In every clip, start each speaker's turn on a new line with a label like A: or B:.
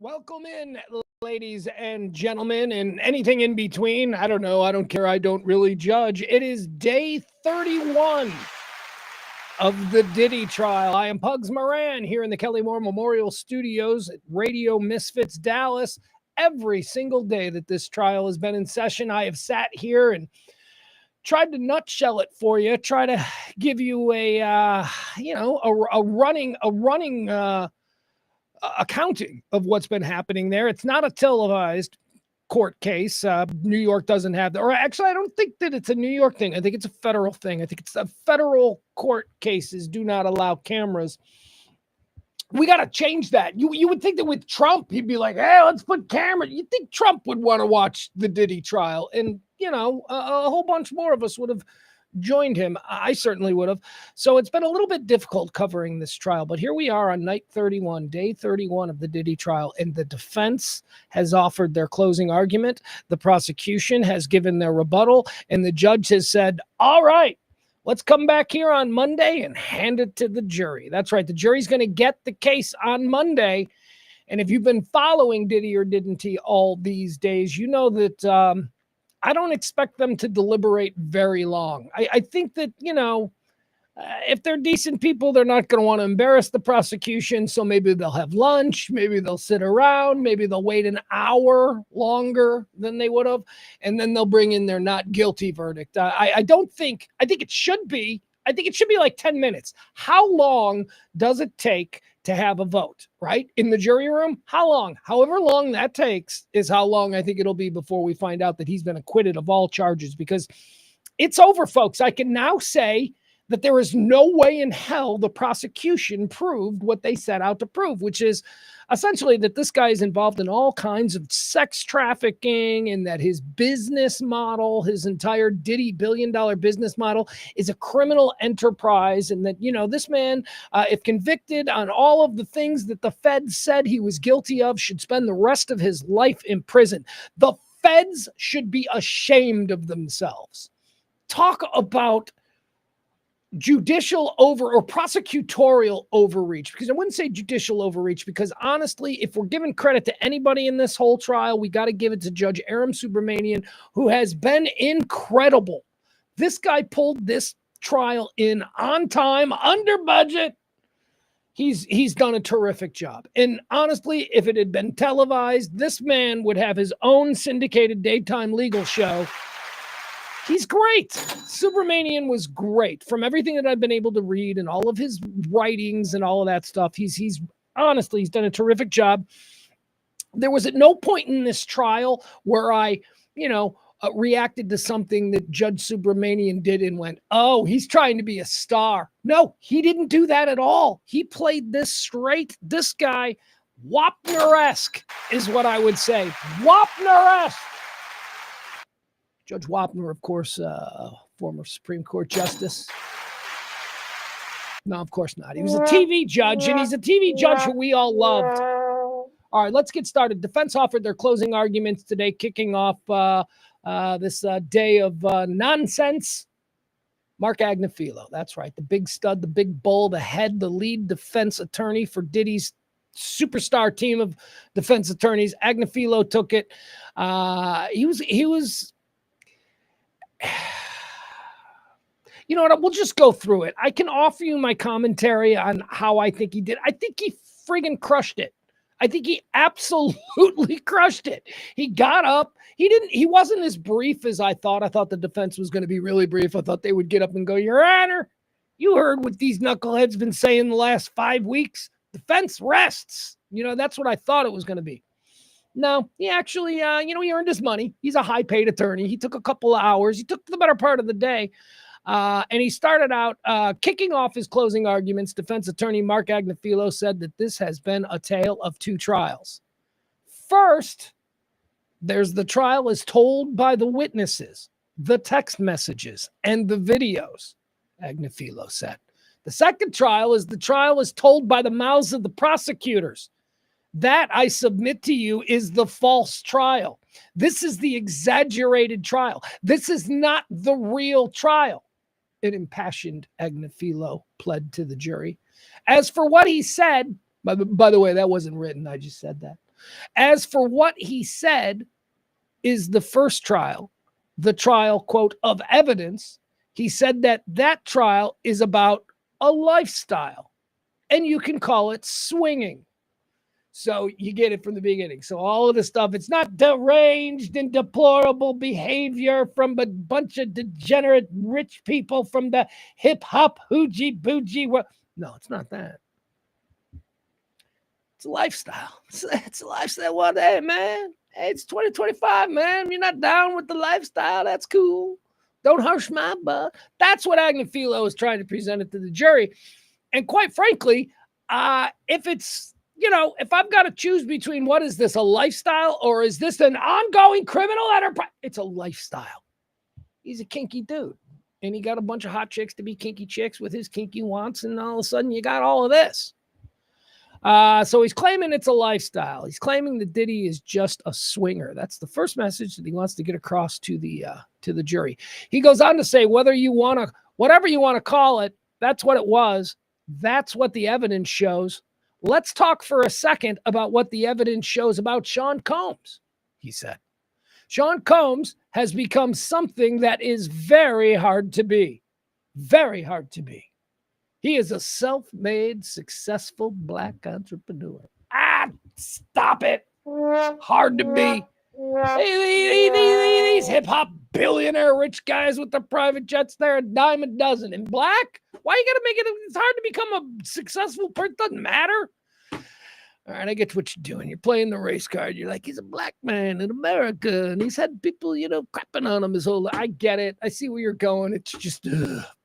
A: Welcome in, ladies and gentlemen, and anything in between. I don't know. I don't care. I don't really judge. It is day 31 of the Diddy trial. I am Pugs Moran here in the Kelly Moore Memorial Studios at Radio Misfits Dallas. Every single day that this trial has been in session, I have sat here and tried to nutshell it for you, try to give you a running accounting of what's been happening there. It's not a televised court case. New York doesn't have that. Or actually, I don't think that it's a New York thing. I think it's a federal thing. I think it's the federal court cases do not allow cameras. We got to change that. You would think that with Trump, he'd be like, hey, let's put cameras. You'd think Trump would want to watch the Diddy trial. And, a whole bunch more of us would have joined him. I certainly would have. So it's been a little bit difficult covering this trial, but here we are on night 31, day 31 of the Diddy trial, and the defense has offered their closing argument. The prosecution has given their rebuttal, and the judge has said, all right, let's come back here on Monday and hand it to the jury. That's right. The jury's going to get the case on Monday. And if you've been following Diddy or didn't he all these days, you know that I don't expect them to deliberate very long. I think that, if they're decent people, they're not going to want to embarrass the prosecution. So maybe they'll have lunch. Maybe they'll sit around. Maybe they'll wait an hour longer than they would have. And then they'll bring in their not guilty verdict. I think it should be like 10 minutes. How long does it take to have a vote, right? In the jury room? How long? However long that takes is how long I think it'll be before we find out that he's been acquitted of all charges, because it's over, folks. I can now say that there is no way in hell the prosecution proved what they set out to prove, which is essentially that this guy is involved in all kinds of sex trafficking, and that his business model, his entire Diddy billion-dollar business model, is a criminal enterprise. And that, this man, if convicted on all of the things that the feds said he was guilty of, should spend the rest of his life in prison. The feds should be ashamed of themselves. Talk about judicial or prosecutorial overreach, because I wouldn't say judicial overreach, because honestly, if we're giving credit to anybody in this whole trial, we got to give it to Judge Aram Subramanian, who has been incredible. This guy pulled this trial in on time, under budget. He's done a terrific job. And honestly, if it had been televised, this man would have his own syndicated daytime legal show. He's great. Subramanian was great. From everything that I've been able to read and all of his writings and all of that stuff, he's honestly, he's done a terrific job. There was at no point in this trial where I, reacted to something that Judge Subramanian did and went, oh, he's trying to be a star. No, he didn't do that at all. He played this straight. This guy, Wapner-esque is what I would say. Wapner-esque. Judge Wapner, of course, former Supreme Court justice. No, of course not. He was a TV judge, and he's a TV judge who we all loved. All right, let's get started. Defense offered their closing arguments today, kicking off this day of nonsense. Mark Agnifilo, that's right, the big stud, the big bull, the head, the lead defense attorney for Diddy's superstar team of defense attorneys. Agnifilo took it. He was you know what? We'll just go through it. I can offer you my commentary on how I think he did. I think he friggin' crushed it. I think he absolutely crushed it. He got up. He wasn't as brief as I thought. I thought the defense was going to be really brief. I thought they would get up and go, Your Honor, you heard what these knuckleheads been saying the last 5 weeks. Defense rests. That's what I thought it was going to be. No, he actually, he earned his money. He's a high-paid attorney. He took a couple of hours. He took the better part of the day. And he started out kicking off his closing arguments. Defense attorney Mark Agnifilo said that this has been a tale of two trials. First, there's the trial as told by the witnesses, the text messages, and the videos, Agnifilo said. The second trial is the trial as told by the mouths of the prosecutors. That, I submit to you, is the false trial. This is the exaggerated trial. This is not the real trial. An impassioned Agnifilo pled to the jury. As for what he said, by the way, that wasn't written. I just said that. As for what he said is the first trial, the trial, quote, of evidence, he said that that trial is about a lifestyle, and you can call it swinging. So you get it from the beginning. So all of the stuff, it's not deranged and deplorable behavior from a bunch of degenerate rich people from the hip hop hoogie boogie. No, it's not that. It's a lifestyle. It's a lifestyle. Well, hey, man, hey, it's 2025, man. You're not down with the lifestyle. That's cool. Don't hush my butt. That's what Agnifilo is trying to present it to the jury. And quite frankly, if it's, if I've got to choose between what is this, a lifestyle, or is this an ongoing criminal enterprise? It's a lifestyle. He's a kinky dude. And he got a bunch of hot chicks to be kinky chicks with his kinky wants. And all of a sudden you got all of this. So he's claiming it's a lifestyle. He's claiming that Diddy is just a swinger. That's the first message that he wants to get across to the jury. He goes on to say, whatever you want to call it, that's what it was. That's what the evidence shows. Let's talk for a second about what the evidence shows about Sean Combs, he said. Sean Combs has become something that is very hard to be. Very hard to be. He is a self-made, successful black entrepreneur. Stop it. Hard to be. These hip-hop billionaire rich guys with the private jets, they're a dime a dozen. In black? Why you got to make it? It's hard to become a successful person. Doesn't matter. All right, I get what you're doing. You're playing the race card. You're like, he's a black man in America, and he's had people, crapping on him his whole life. I get it. I see where you're going. It's just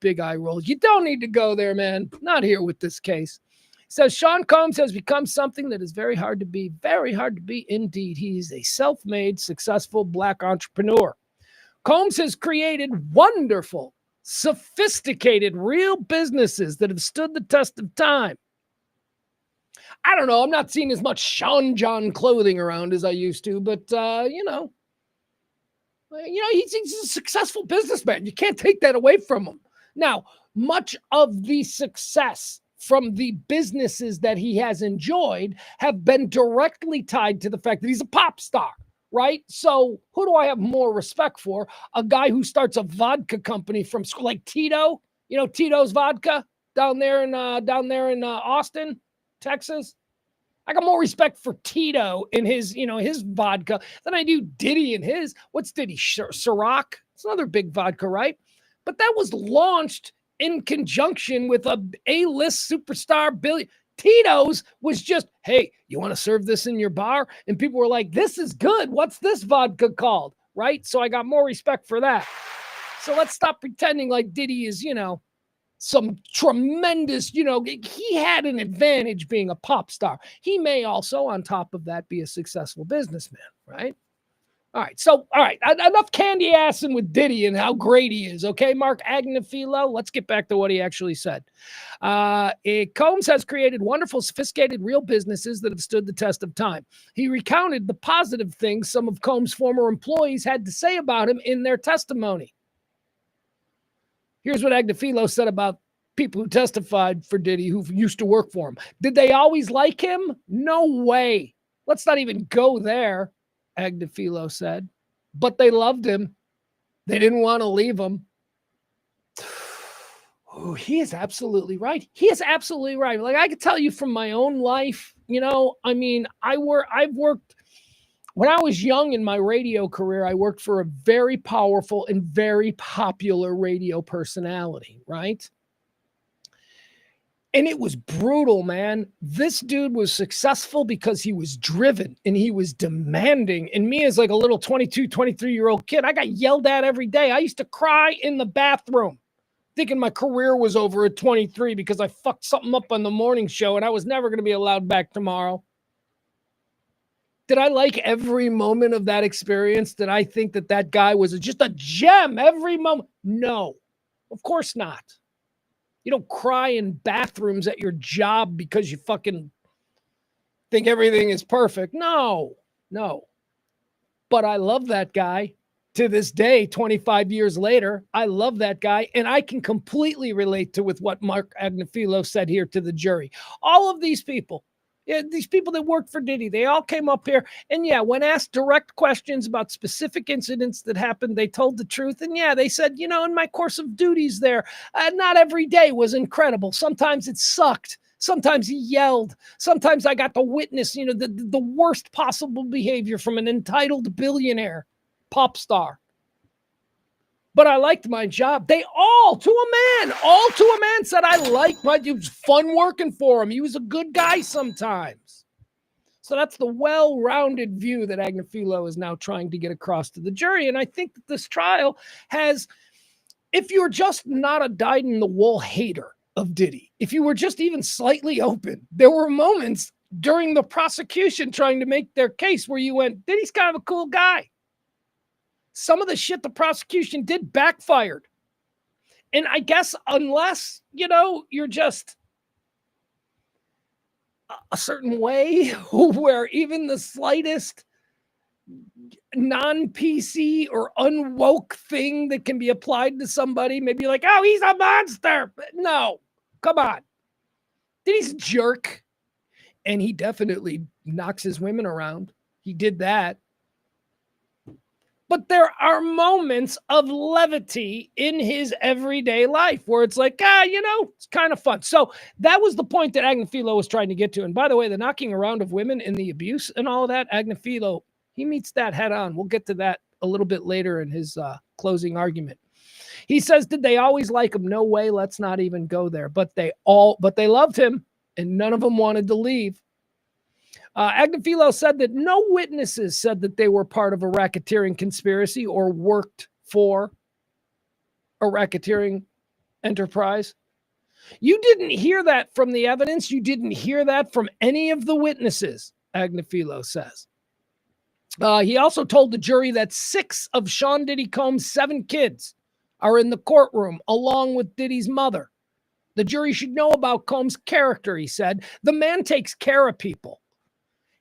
A: big eye roll. You don't need to go there, man. Not here with this case. Says Sean Combs has become something that is very hard to be indeed. He is a self-made, successful black entrepreneur. Combs has created wonderful, sophisticated, real businesses that have stood the test of time. I don't know. I'm not seeing as much Sean John clothing around as I used to, but he's a successful businessman. You can't take that away from him. Now, much of the success from the businesses that he has enjoyed have been directly tied to the fact that he's a pop star, right? So who do I have more respect for? A guy who starts a vodka company from school, like Tito, Tito's Vodka down there in Austin, Texas. I got more respect for Tito in his vodka than I do Diddy and his. What's Diddy? Ciroc? It's another big vodka, right? But that was launched in conjunction with A-list superstar Billy. Tito's was just, hey, you want to serve this in your bar? And people were like, this is good. What's this vodka called? Right? So I got more respect for that. So let's stop pretending like Diddy is, some tremendous, he had an advantage being a pop star. He may also, on top of that, be a successful businessman, right? All right, enough candy assing with Diddy and how great he is, okay, Mark Agnifilo? Let's get back to what he actually said. Combs has created wonderful, sophisticated, real businesses that have stood the test of time. He recounted the positive things some of Combs' former employees had to say about him in their testimony. Here's what Agnifilo said about people who testified for Diddy who used to work for him. Did they always like him? No way. Let's not even go there, Agnifilo said. But they loved him. They didn't want to leave him. Oh, he is absolutely right. He is absolutely right. Like I could tell you from my own life, I've worked. When I was young in my radio career, I worked for a very powerful and very popular radio personality, right? And it was brutal, man. This dude was successful because he was driven and he was demanding. And me as like a little 22, 23-year-old kid, I got yelled at every day. I used to cry in the bathroom thinking my career was over at 23 because I fucked something up on the morning show and I was never going to be allowed back tomorrow. Did I like every moment of that experience? Did I think that guy was just a gem every moment? No, of course not. You don't cry in bathrooms at your job because you fucking think everything is perfect. No. But I love that guy to this day, 25 years later. I love that guy. And I can completely relate with what Mark Agnifilo said here to the jury. All of these people Yeah, these people that worked for Diddy, they all came up here. And yeah, when asked direct questions about specific incidents that happened, they told the truth. And yeah, they said, you know, in my course of duties there, not every day was incredible. Sometimes it sucked. Sometimes he yelled. Sometimes I got to witness, you know, the worst possible behavior from an entitled billionaire pop star. But I liked my job. They all to a man said, I liked my, it was fun working for him. He was a good guy sometimes. So that's the well-rounded view that Agnifilo is now trying to get across to the jury. And I think that this trial has, if you're just not a dyed-in-the-wool hater of Diddy, if you were just even slightly open, there were moments during the prosecution trying to make their case where you went, Diddy's kind of a cool guy. Some of the shit the prosecution did backfired. And I guess unless, you know, you're just a certain way where even the slightest non-PC or unwoke thing that can be applied to somebody, maybe like, oh, he's a monster. But no, come on. Diddy's a jerk. And he definitely knocks his women around. He did that. But there are moments of levity in his everyday life where it's like, you know, it's kind of fun. So that was the point that Agnifilo was trying to get to. And by the way, the knocking around of women and the abuse and all of that, Agnifilo, he meets that head on. We'll get to that a little bit later in his closing argument. He says, did they always like him? No way. Let's not even go there. But they loved him and none of them wanted to leave. Agnifilo said that no witnesses said that they were part of a racketeering conspiracy or worked for a racketeering enterprise. You didn't hear that from the evidence. You didn't hear that from any of the witnesses, Agnifilo says. He also told the jury that 6 of Sean Diddy Combs' 7 kids are in the courtroom, along with Diddy's mother. The jury should know about Combs' character, he said. The man takes care of people.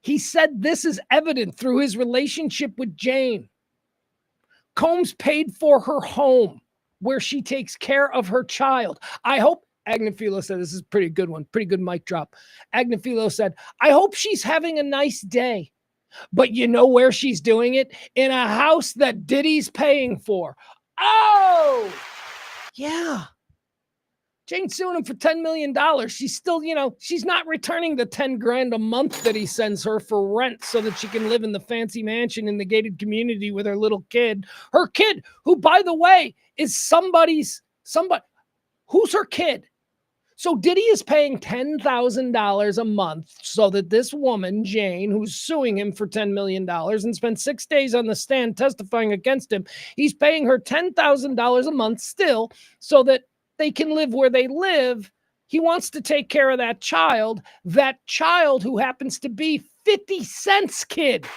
A: He said this is evident through his relationship with Jane. Combs paid for her home where she takes care of her child. I hope, Agnifilo said, this is a pretty good one, pretty good mic drop. Agnifilo said, I hope she's having a nice day. But you know where she's doing it? In a house that Diddy's paying for. Oh, yeah. Jane's suing him for $10 million. She's still, you know, she's not returning the 10 grand a month that he sends her for rent so that she can live in the fancy mansion in the gated community with her little kid. Her kid, who, by the way, is somebody, who's her kid? So Diddy is paying $10,000 a month so that this woman, Jane, who's suing him for $10 million and spent 6 days on the stand testifying against him, he's paying her $10,000 a month still so that they can live where they live. He wants to take care of that child who happens to be 50 Cent's kid.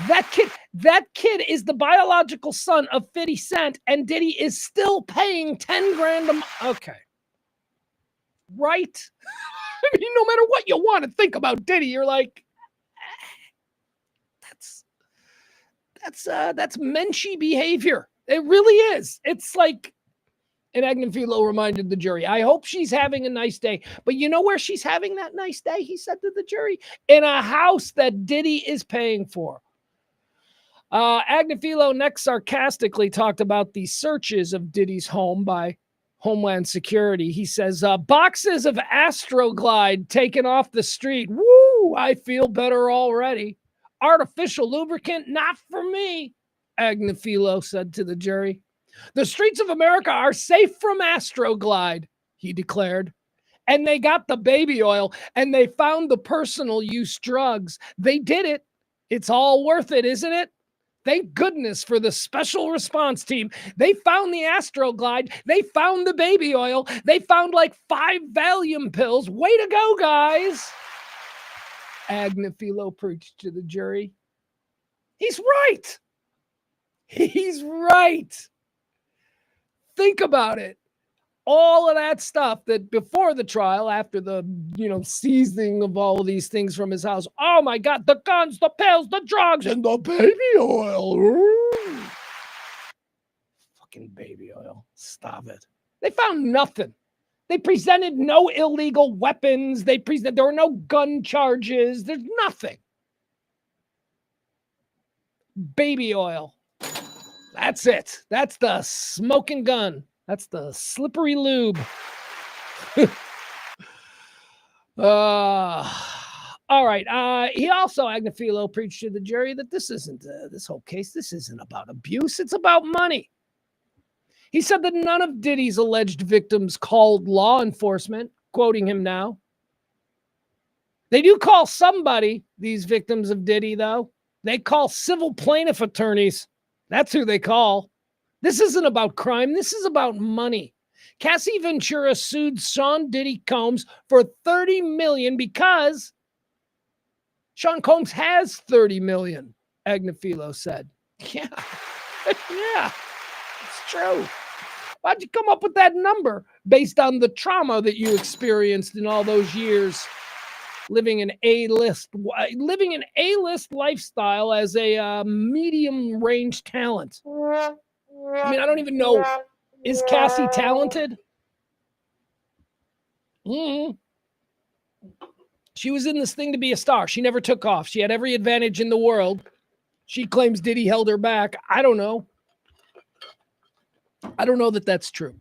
A: That kid is the biological son of 50 Cent, and Diddy is still paying 10 grand a month. Okay. Right? I mean, no matter what you want to think about Diddy, you're like, that's menschy behavior. It really is. It's like, and Agnifilo reminded the jury, I hope she's having a nice day. But you know where she's having that nice day, he said to the jury? In a house that Diddy is paying for. Agnifilo next sarcastically talked about the searches of Diddy's home by Homeland Security. He says, boxes of Astroglide taken off the street. Woo, I feel better already. Artificial lubricant, not for me, Agnifilo said to the jury. The streets of America are safe from Astroglide, he declared. And they got the baby oil and they found the personal use drugs. They did it. It's all worth it, isn't it? Thank goodness for the special response team. They found the Astroglide. They found the baby oil. They found like 5 Valium pills. Way to go, guys. Agnifilo preached to the jury. He's right. He's right. Think about it. All of that stuff that before the trial, after the, seizing of all of these things from his house. Oh my God, the guns, the pills, the drugs, and the baby oil. Ooh. Fucking baby oil. Stop it. They found nothing. They presented no illegal weapons. There were no gun charges. There's nothing. Baby oil. That's it. That's the smoking gun. That's the slippery lube. All right. He also, Agnifilo, preached to the jury that this isn't, this whole case, this isn't about abuse. It's about money. He said that none of Diddy's alleged victims called law enforcement, quoting him now. They do call somebody, these victims of Diddy, though. They call civil plaintiff attorneys. That's who they call. This isn't about crime. This is about money. Cassie Ventura sued Sean Diddy Combs for $30 million because Sean Combs has $30 million, Agnifilo said. Yeah, yeah, it's true. Why'd you come up with that number based on the trauma that you experienced in all those years living an A-list lifestyle as a medium-range talent? I mean, I don't even know. Is Cassie talented? She was in this thing to be a star. She never took off. She had every advantage in the world. She claims Diddy held her back. I don't know. I don't know that that's true.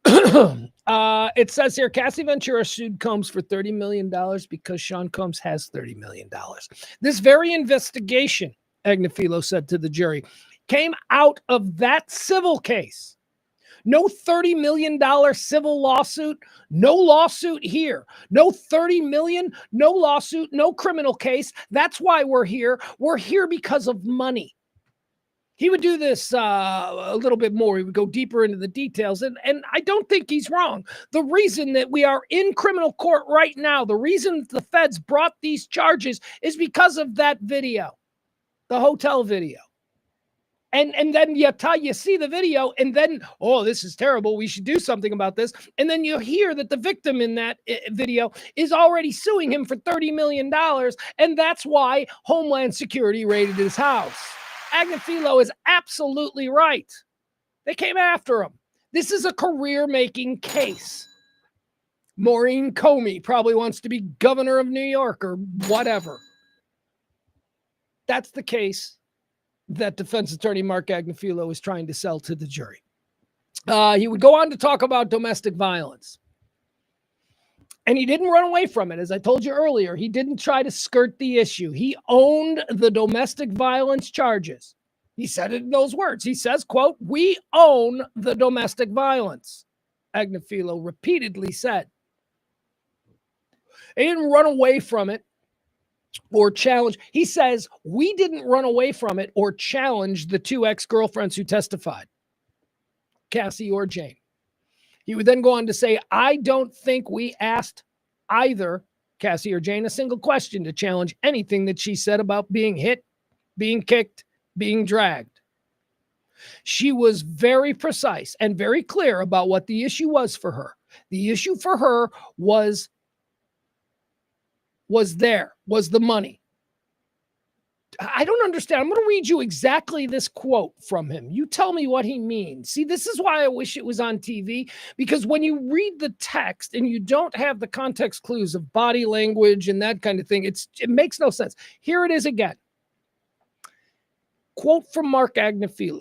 A: It says here, Cassie Ventura sued Combs for $30 million because Sean Combs has $30 million. This very investigation, Agnifilo said to the jury, came out of that civil case. No $30 million civil lawsuit, no lawsuit here. No $30 million, no lawsuit, no criminal case. That's why we're here. We're here because of money. He would do this a little bit more. He would go deeper into the details. And I don't think he's wrong. The reason that we are in criminal court right now, the reason the feds brought these charges is because of that video, the hotel video. And then you see the video and then, oh, this is terrible. We should do something about this. And then you hear that the victim in that video is already suing him for $30 million. And that's why Homeland Security raided his house. Agnifilo is absolutely right. They came after him. This is a career-making case. Maureen Comey probably wants to be governor of New York or whatever. That's the case that defense attorney Mark Agnifilo is trying to sell to the jury. He would go on to talk about domestic violence. And he didn't run away from it. As I told you earlier, he didn't try to skirt the issue. He owned the domestic violence charges. He said it in those words. He says, quote, "We own the domestic violence," Agnifilo repeatedly said. He didn't run away from it or challenge. He says, we didn't run away from it or challenge the two ex-girlfriends who testified, Cassie or Jane. He would then go on to say, I don't think we asked either Cassie or Jane a single question to challenge anything that she said about being hit, being kicked, being dragged. She was very precise and very clear about what the issue was for her. The issue for her was the money. I don't understand. I'm going to read you exactly this quote from him. You tell me what he means. See, this is why I wish it was on TV, because when you read the text and you don't have the context clues of body language and that kind of thing, it makes no sense. Here it is again. Quote from Mark Agnifilo.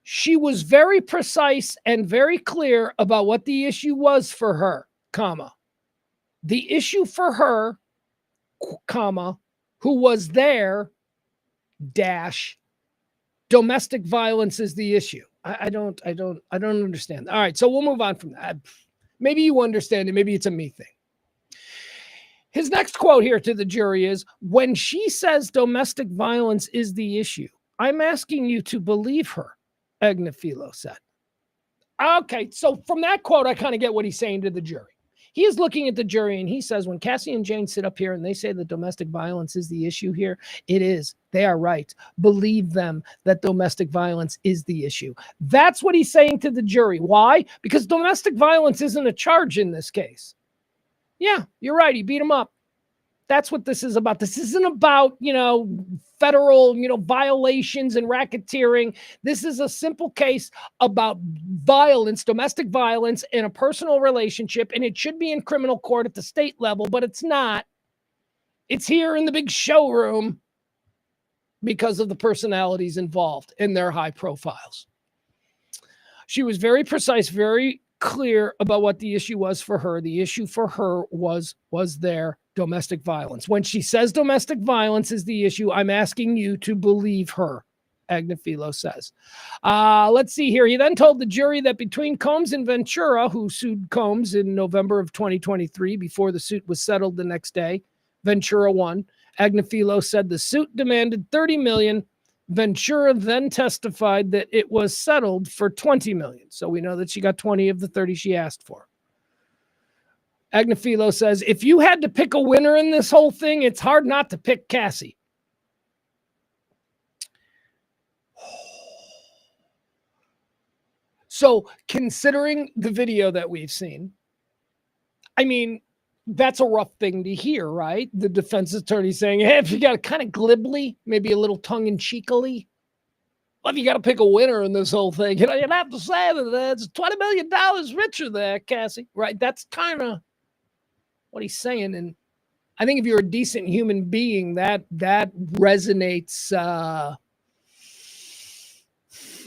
A: She was very precise and very clear about what the issue was for her, comma. The issue for her, comma, who was there, dash, domestic violence is the issue. I don't understand. All right, so we'll move on from that. Maybe you understand it. Maybe it's a me thing. His next quote here to the jury is, when she says domestic violence is the issue, I'm asking you to believe her, Agnifilo said. Okay, so from that quote, I kind of get what he's saying to the jury. He is looking at the jury and he says, when Cassie and Jane sit up here and they say that domestic violence is the issue here, it is. They are right. Believe them that domestic violence is the issue. That's what he's saying to the jury. Why? Because domestic violence isn't a charge in this case. Yeah, you're right. He beat him up. That's what this is about. This isn't about, federal, violations and racketeering. This is a simple case about violence, domestic violence in a personal relationship, and it should be in criminal court at the state level, but it's not. It's here in the big showroom because of the personalities involved and their high profiles. She was very precise, very clear about what the issue was for her. The issue for her was their domestic violence. When she says domestic violence is the issue, I'm asking you to believe her, Agnifilo says. Let's see here. He then told the jury that between Combs and Ventura, who sued Combs in November of 2023 before the suit was settled the next day, Ventura won. Agnifilo said the suit demanded $30 million. Ventura then testified that it was settled for $20 million. So we know that she got 20 of the 30 she asked for. Agnifilo says, if you had to pick a winner in this whole thing, it's hard not to pick Cassie. So considering the video that we've seen, I mean, that's a rough thing to hear, right? The defense attorney saying, hey, if you got to kind of glibly, maybe a little tongue-in-cheekily, well, if you got to pick a winner in this whole thing, you'd have to say that it's $20 million richer there, Cassie, right? That's kind of what he's saying. And I think if you're a decent human being, that resonates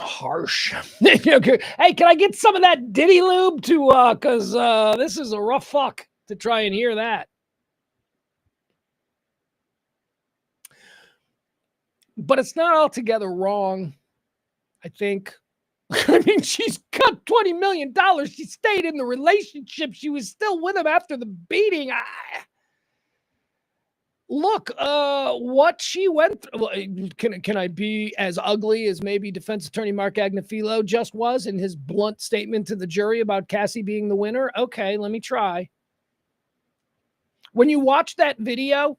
A: harsh. Hey, can I get some of that Diddy lube to, because this is a rough fuck to try and hear that. But it's not altogether wrong, I think. I mean, she's got $20 million. She stayed in the relationship. She was still with him after the beating. Look, what she went through. Can I be as ugly as maybe defense attorney Mark Agnifilo just was in his blunt statement to the jury about Cassie being the winner? Okay, let me try. When you watch that video,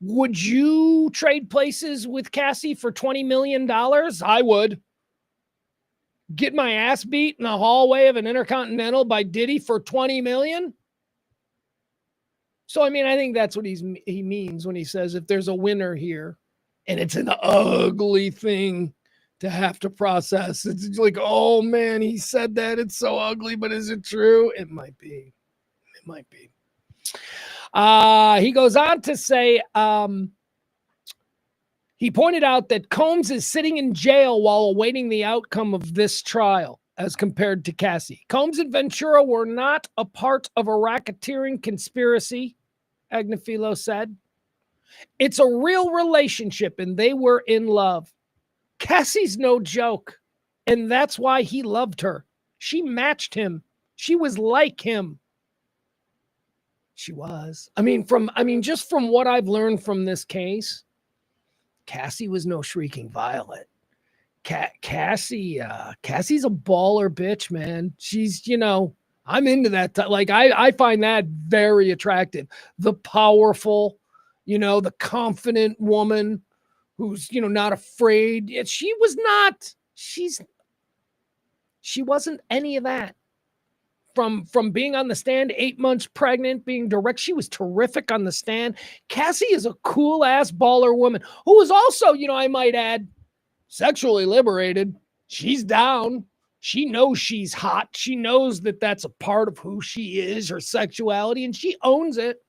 A: would you trade places with Cassie for $20 million? I would. Get my ass beat in the hallway of an Intercontinental by Diddy for $20 million? So, I mean, I think that's what he means when he says if there's a winner here, and it's an ugly thing to have to process. It's like, oh, man, he said that. It's so ugly, but is it true? It might be. It might be. He goes on to say, he pointed out that Combs is sitting in jail while awaiting the outcome of this trial as compared to Cassie. Combs and Ventura were not a part of a racketeering conspiracy, Agnifilo said. It's a real relationship and they were in love. Cassie's no joke, and that's why he loved her. She matched him. She was like him. She was. Just from what I've learned from this case, Cassie was no shrieking violet. Cassie's a baller bitch, man. She's, I'm into that. I find that very attractive. The powerful, the confident woman who's, not afraid. She wasn't any of that. From being on the stand, 8 months pregnant, being direct, she was terrific on the stand. Cassie is a cool-ass baller woman who is also, I might add, sexually liberated. She's down. She knows she's hot. She knows that that's a part of who she is, her sexuality, and she owns it.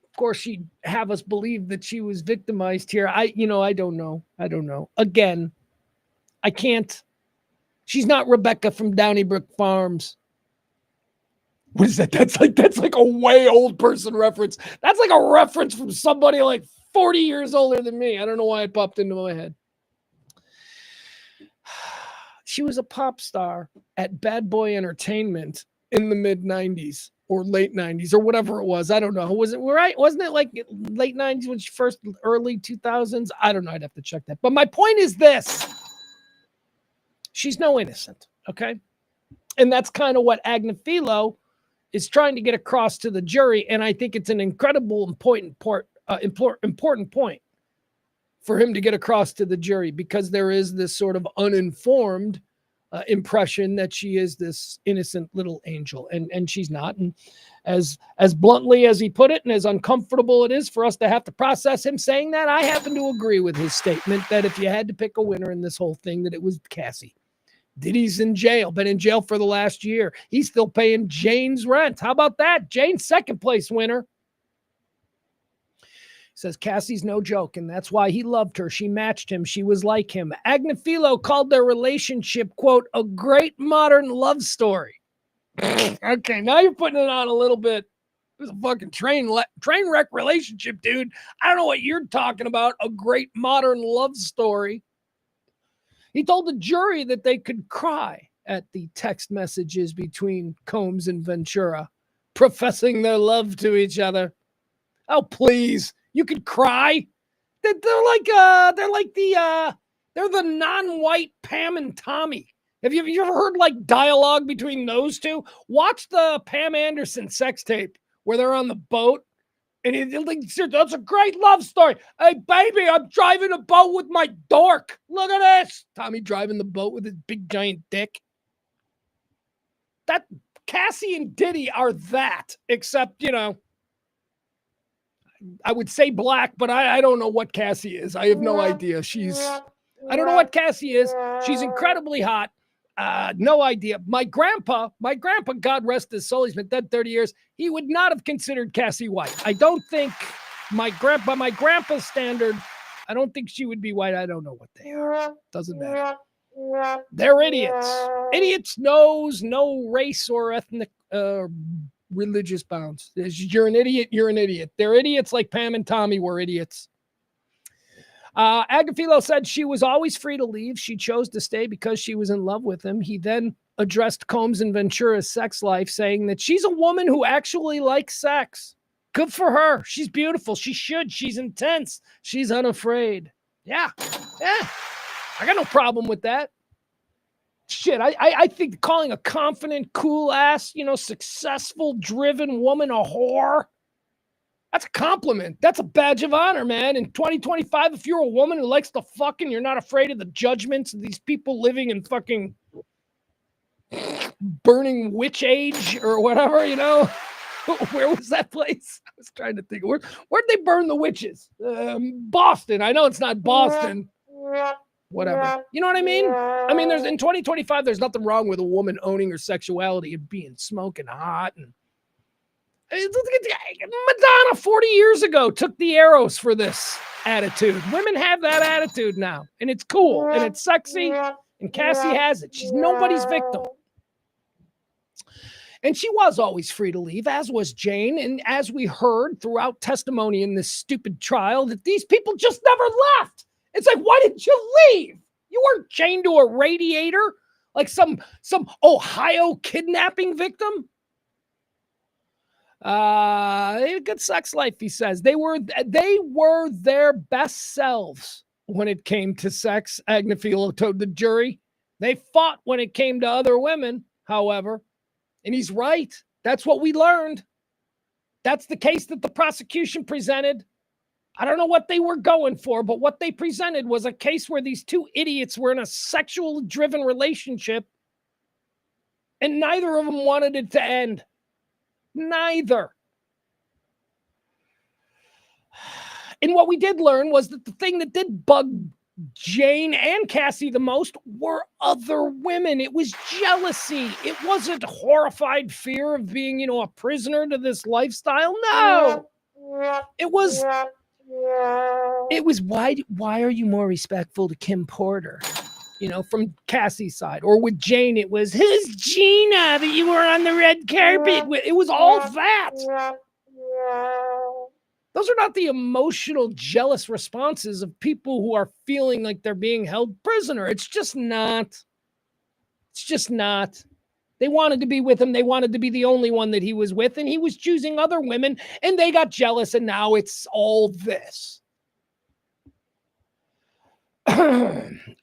A: Of course, she'd have us believe that she was victimized here. I don't know. Again, I can't. She's not Rebecca from Donnybrook Farms. What is that? That's like a way old person reference. That's like a reference from somebody like 40 years older than me. I don't know why it popped into my head. She was a pop star at Bad Boy Entertainment in the mid 90s or late 90s or whatever it was. I don't know. Was it right? Wasn't it like late 90s when she first, early 2000s? I don't know. I'd have to check that. But my point is this. She's no innocent, okay? And that's kind of what Agnifilo is trying to get across to the jury, and I think it's an incredible important point for him to get across to the jury because there is this sort of uninformed impression that she is this innocent little angel, and she's not. And as bluntly as he put it, and as uncomfortable it is for us to have to process him saying that, I happen to agree with his statement that if you had to pick a winner in this whole thing, that it was Cassie. Diddy's in jail, been in jail for the last year. He's still paying Jane's rent. How about that? Jane's second place winner. Says Cassie's no joke, and that's why he loved her. She matched him. She was like him. Agnifilo called their relationship, quote, a great modern love story. Okay, now you're putting it on a little bit. It was a fucking train wreck relationship, dude. I don't know what you're talking about. A great modern love story. He told the jury that they could cry at the text messages between Combs and Ventura, professing their love to each other. Oh, please. You could cry. They're the non-white Pam and Tommy. Have you ever heard like dialogue between those two? Watch the Pam Anderson sex tape where they're on the boat. And that's a great love story. Hey, baby, I'm driving a boat with my dork. Look at this. Tommy driving the boat with his big giant dick. That Cassie and Diddy are that, except, I would say black, but I don't know what Cassie is. I have no idea. I don't know what Cassie is. She's incredibly hot. No idea. My grandpa, God rest his soul, he's been dead 30 years. He would not have considered Cassie white. I don't think my grandpa's standard, I don't think she would be white. I don't know what they are. Doesn't matter. They're idiots. Idiots knows no race or ethnic religious bounds. You're an idiot. You're an idiot. They're idiots like Pam and Tommy were idiots. Agnifilo said she was always free to leave. She chose to stay because she was in love with him. He then addressed Combs and Ventura's sex life, saying that she's a woman who actually likes sex. Good for her. She's beautiful. She should. She's intense. She's unafraid. Yeah. I got no problem with that. Shit, I think calling a confident, cool ass, successful, driven woman a whore, that's a compliment. That's a badge of honor, man. In 2025, if you're a woman who likes to fuck and you're not afraid of the judgments of these people living in fucking burning witch age or whatever, where was that place? I was trying to think. Where'd they burn the witches? Boston. I know it's not Boston. Whatever. You know what I mean? I mean, in 2025, there's nothing wrong with a woman owning her sexuality and being smoking hot. And Madonna 40 years ago took the arrows for this attitude. Women have that attitude now, and it's cool, and it's sexy, and Cassie has it. She's nobody's victim. And she was always free to leave, as was Jane. And as we heard throughout testimony in this stupid trial, that these people just never left. It's like, why didn't you leave? You weren't chained to a radiator like some Ohio kidnapping victim. They had a good sex life, he says. They were their best selves when it came to sex, Agnifilo told the jury. They fought when it came to other women, however. And he's right. That's what we learned. That's the case that the prosecution presented. I don't know what they were going for, but what they presented was a case where these two idiots were in a sexual-driven relationship, and neither of them wanted it to end. Neither. And what we did learn was that the thing that did bug Jane and Cassie the most were other women. It was jealousy. It wasn't horrified fear of being, a prisoner to this lifestyle. No. It was why are you more respectful to Kim Porter? From Cassie's side. Or with Jane, it was, who's Gina that you were on the red carpet with? It was all that. Those are not the emotional, jealous responses of people who are feeling like they're being held prisoner. It's just not. It's just not. They wanted to be with him. They wanted to be the only one that he was with, and he was choosing other women, and they got jealous, and now it's all this.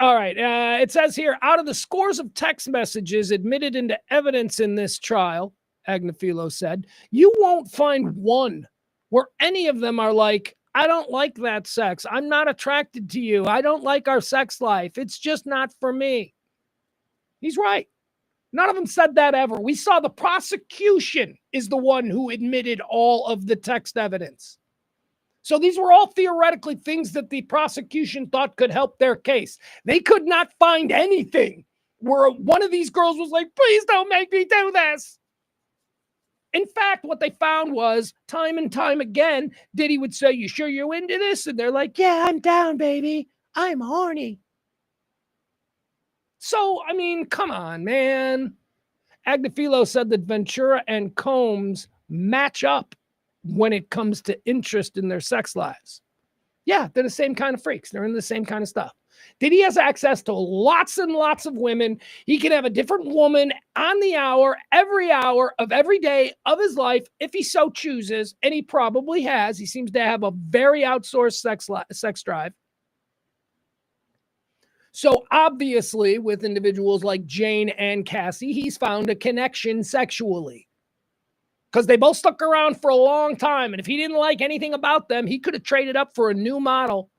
A: All right. It says here, out of the scores of text messages admitted into evidence in this trial, Agnifilo said, you won't find one where any of them are like, I don't like that sex. I'm not attracted to you. I don't like our sex life. It's just not for me. He's right. None of them said that ever. We saw the prosecution is the one who admitted all of the text evidence. So these were all theoretically things that the prosecution thought could help their case. They could not find anything where one of these girls was like, please don't make me do this. In fact, what they found was time and time again, Diddy would say, you sure you're into this? And they're like, yeah, I'm down, baby. I'm horny. So, I mean, come on, man. Agnifilo said that Ventura and Combs match up when it comes to interest in their sex lives. Yeah, they're the same kind of freaks. They're into the same kind of stuff. Diddy has access to lots and lots of women. He can have a different woman on the hour of every day of his life if he so chooses, and he probably has. He seems to have a very outsourced sex drive. So obviously, with individuals like Jane and Cassie, he's found a connection sexually. Because they both stuck around for a long time. And if he didn't like anything about them, he could have traded up for a new model.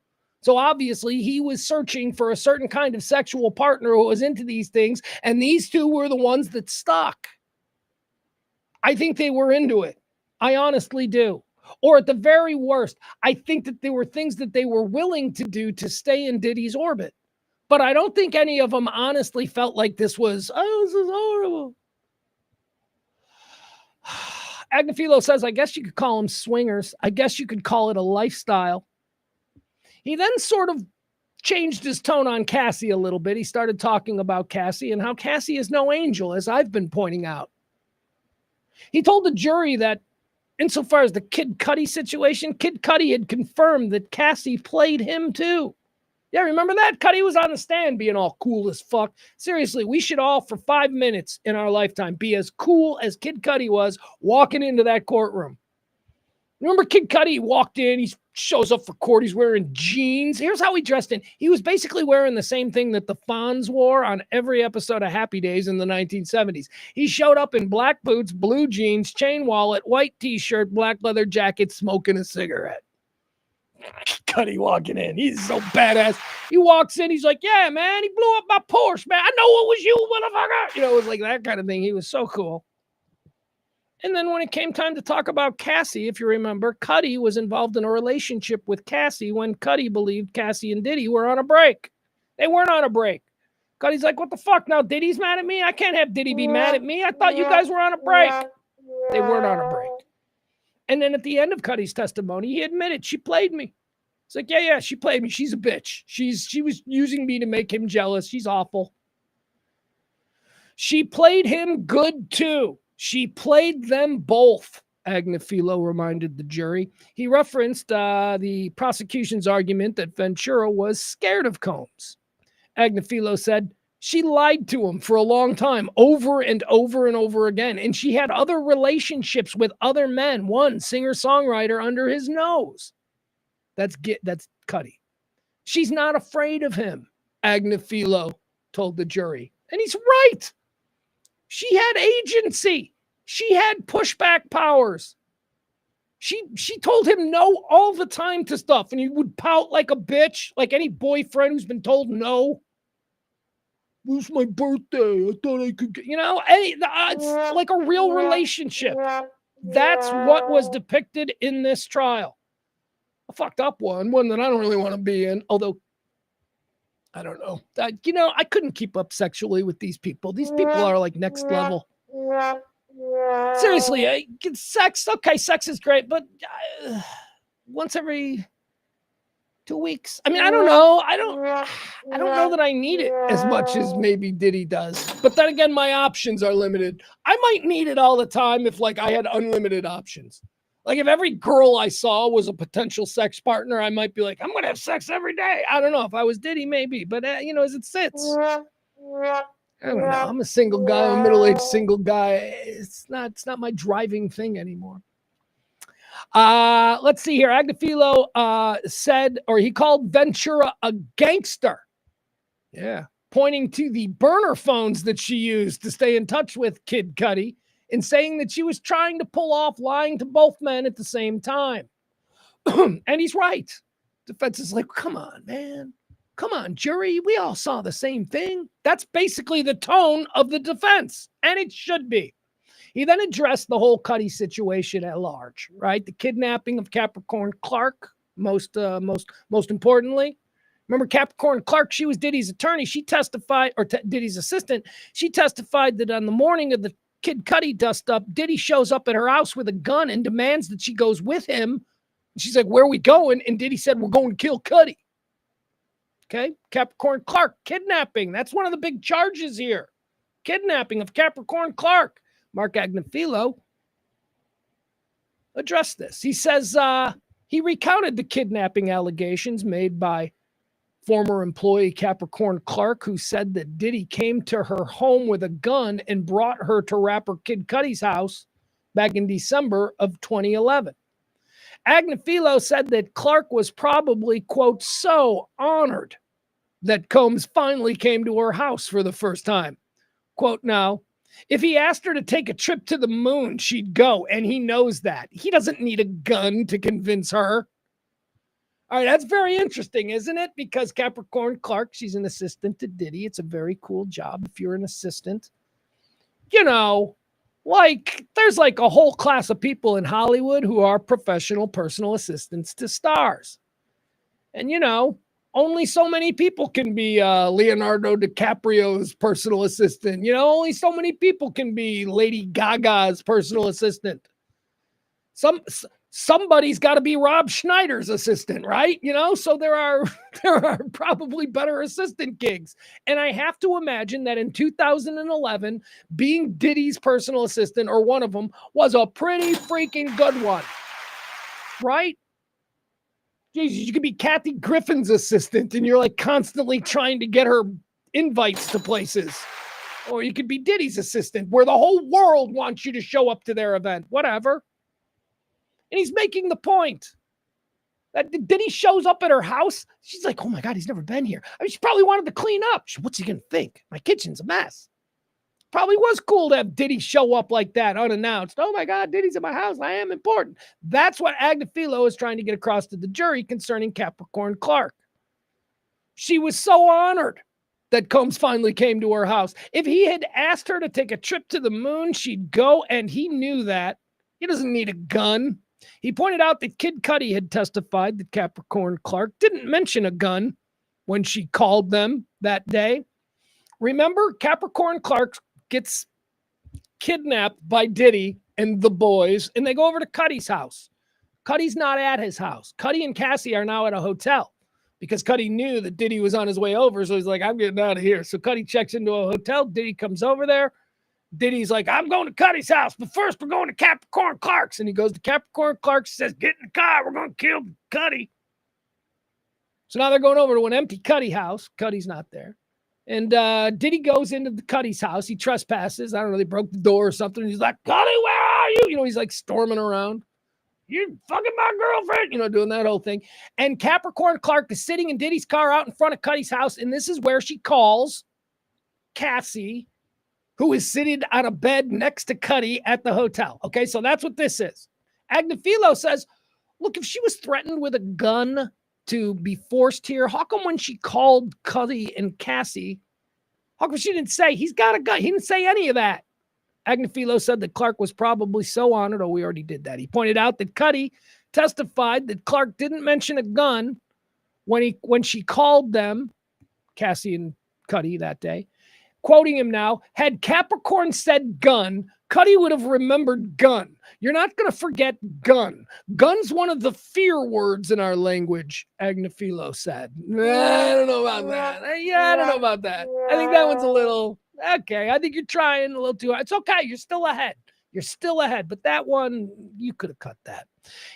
A: So obviously, he was searching for a certain kind of sexual partner who was into these things. And these two were the ones that stuck. I think they were into it. I honestly do. Or at the very worst, I think that there were things that they were willing to do to stay in Diddy's orbit. But I don't think any of them honestly felt like this was, oh, this is horrible. Agnifilo says, I guess you could call them swingers. I guess you could call it a lifestyle. He then sort of changed his tone on Cassie a little bit. He started talking about Cassie and how Cassie is no angel, as I've been pointing out. He told the jury that insofar as the Kid Cudi situation, Kid Cudi had confirmed that Cassie played him too. Yeah, remember that? Cudi was on the stand being all cool as fuck. Seriously, we should all, for 5 minutes in our lifetime, be as cool as Kid Cudi was walking into that courtroom. Remember Kid Cudi walked in, he shows up for court, he's wearing jeans. Here's how he dressed in. He was basically wearing the same thing that the Fonz wore on every episode of Happy Days in the 1970s. He showed up in black boots, blue jeans, chain wallet, white t-shirt, black leather jacket, smoking a cigarette. Cudi walking in. He's so badass. He walks in. He's like, yeah, man, he blew up my Porsche, man. I know it was you, motherfucker. You know, it was like that kind of thing. He was so cool. And then when it came time to talk about Cassie, if you remember, Cudi was involved in a relationship with Cassie when Cudi believed Cassie and Diddy were on a break. They weren't on a break. Cudi's like, what the fuck? Now Diddy's mad at me? I can't have Diddy be mad at me. I thought you guys were on a break. They weren't on a break. And then at the end of Cudi's testimony, he admitted she played me. It's like, yeah, she played me. She's a bitch. She was using me to make him jealous. She's awful. She played him good too. She played them both, Agnifilo reminded the jury. He referenced the prosecution's argument that Ventura was scared of Combs. Agnifilo said, she lied to him for a long time, over and over and over again. And she had other relationships with other men, one singer-songwriter under his nose. That's Cudi. She's not afraid of him, Agnifilo told the jury. And he's right. She had agency. She had pushback powers. She told him no all the time to stuff. And he would pout like a bitch, like any boyfriend who's been told no. It was my birthday. I thought I could get, it's like a real relationship. That's what was depicted in this trial. A fucked up one that I don't really want to be in. Although, I don't know. I couldn't keep up sexually with these people. These people are like next level. Seriously, sex. Okay, sex is great, but once every 2 weeks. I mean, I don't know. I don't know that I need it as much as maybe Diddy does. But then again, my options are limited. I might need it all the time if like I had unlimited options. Like if every girl I saw was a potential sex partner, I might be like, I'm going to have sex every day. I don't know. If I was Diddy, maybe. But, as it sits, I don't know. I'm a single guy. I'm a middle-aged single guy. It's not my driving thing anymore. Let's see here. Agnifilo said, or he called Ventura a gangster. Yeah. Pointing to the burner phones that she used to stay in touch with Kid Cudi, and saying that she was trying to pull off lying to both men at the same time. And he's right. Defense is like, come on, man. Come on, jury, we all saw the same thing. That's basically the tone of the defense, and it should be. He then addressed the whole Cuddy situation at large, right? The kidnapping of Capricorn Clark, most importantly. Remember Capricorn Clark, she was Diddy's attorney. She testified, or Diddy's assistant. She testified that on the morning of the Kid Cudi dust up, Diddy shows up at her house with a gun and demands that she goes with him. She's like, where are we going? And Diddy said, we're going to kill Cudi. Okay, Capricorn Clark, kidnapping. That's one of the big charges here. Kidnapping of Capricorn Clark. Mark Agnifilo addressed this. He says he recounted the kidnapping allegations made by former employee Capricorn Clark, who said that Diddy came to her home with a gun and brought her to rapper Kid Cudi's house back in December of 2011. Agnifilo said that Clark was probably, quote, so honored that Combs finally came to her house for the first time. Quote, now, if he asked her to take a trip to the moon, she'd go, and he knows that. He doesn't need a gun to convince her. All right, that's very interesting, isn't it? Because Capricorn Clark, she's an assistant to Diddy. It's a very cool job if you're an assistant. You know, like, there's like a whole class of people in Hollywood who are professional personal assistants to stars. And, you know, only so many people can be Leonardo DiCaprio's personal assistant. You know, only so many people can be Lady Gaga's personal assistant. Somebody's got to be Rob Schneider's assistant, right? You know, so there are probably better assistant gigs. And I have to imagine that in 2011, being Diddy's personal assistant, or one of them, was a pretty freaking good one, right? Jesus, you could be Kathy Griffin's assistant and you're like constantly trying to get her invites to places. Or you could be Diddy's assistant where the whole world wants you to show up to their event, whatever. And he's making the point that Diddy shows up at her house. She's like, oh my God, he's never been here. I mean, she probably wanted to clean up. What's he going to think? My kitchen's a mess. Probably was cool to have Diddy show up like that unannounced. Oh my God, Diddy's in my house. I am important. That's what Agnifilo is trying to get across to the jury concerning Capricorn Clark. She was so honored that Combs finally came to her house. If he had asked her to take a trip to the moon, she'd go, and he knew that. He doesn't need a gun. He pointed out that Kid Cudi had testified that Capricorn Clark didn't mention a gun when she called them that day. Remember, Capricorn Clark gets kidnapped by Diddy and the boys, and they go over to Cudi's house. Cudi's not at his house. Cudi and Cassie are now at a hotel because Cudi knew that Diddy was on his way over, so he's like, I'm getting out of here. So Cudi checks into a hotel. Diddy comes over there. Diddy's like, I'm going to Cudi's house, but first we're going to Capricorn Clark's. And he goes to Capricorn Clark's, says, get in the car, we're going to kill Cudi. So now they're going over to an empty Cudi house. Cudi's not there. And Diddy goes into the Cudi's house. He trespasses. I don't know, they broke the door or something. He's like, Cudi, where are you? You know, he's like storming around. You're fucking my girlfriend, you know, doing that whole thing. And Capricorn Clark is sitting in Diddy's car out in front of Cudi's house. And this is where she calls Cassie, who is sitting on a bed next to Cudi at the hotel. Okay, so that's what this is. Agnifilo says, look, if she was threatened with a gun to be forced here, how come when she called Cudi and Cassie, how come she didn't say, he's got a gun? He didn't say any of that. Agnifilo said that Clark was probably so honored. Oh, we already did that. He pointed out that Cudi testified that Clark didn't mention a gun when she called them, Cassie and Cudi, that day. Quoting him now, had Capricorn said gun, Cudi would have remembered gun. You're not going to forget gun. Gun's one of the fear words in our language, Agnifilo said. I don't know about that. Yeah, I don't know about that. I think that one's a little, okay. I think you're trying a little too hard. It's okay. You're still ahead. You're still ahead. But that one, you could have cut that.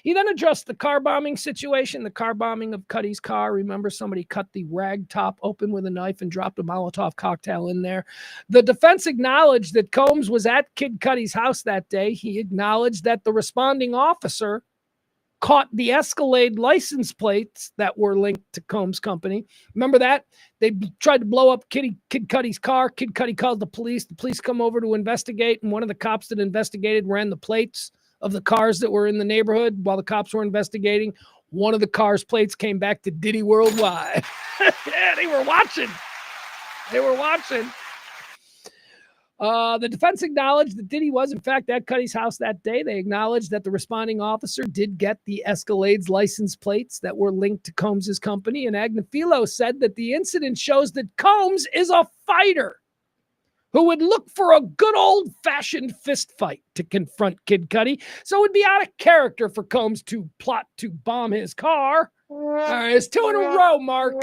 A: He then addressed the car bombing situation, the car bombing of Cudi's car. Remember, somebody cut the rag top open with a knife and dropped a Molotov cocktail in there. The defense acknowledged that Combs was at Kid Cudi's house that day. He acknowledged that the responding officer caught the Escalade license plates that were linked to Combs' company. Remember that? They tried to blow up Kid Cudi's car. Kid Cudi called the police. The police come over to investigate, and one of the cops that investigated ran the plates of the cars that were in the neighborhood while the cops were investigating. One of the car's plates came back to Diddy Worldwide. Yeah, they were watching. They were watching. The defense acknowledged that Diddy was, in fact, at Cuddy's house that day. They acknowledged that the responding officer did get the Escalade's license plates that were linked to Combs's company. And Agnifilo said that the incident shows that Combs is a fighter who would look for a good old-fashioned fist fight to confront Kid Cudi. So it would be out of character for Combs to plot to bomb his car. All right, it's 2 in a row, Mark.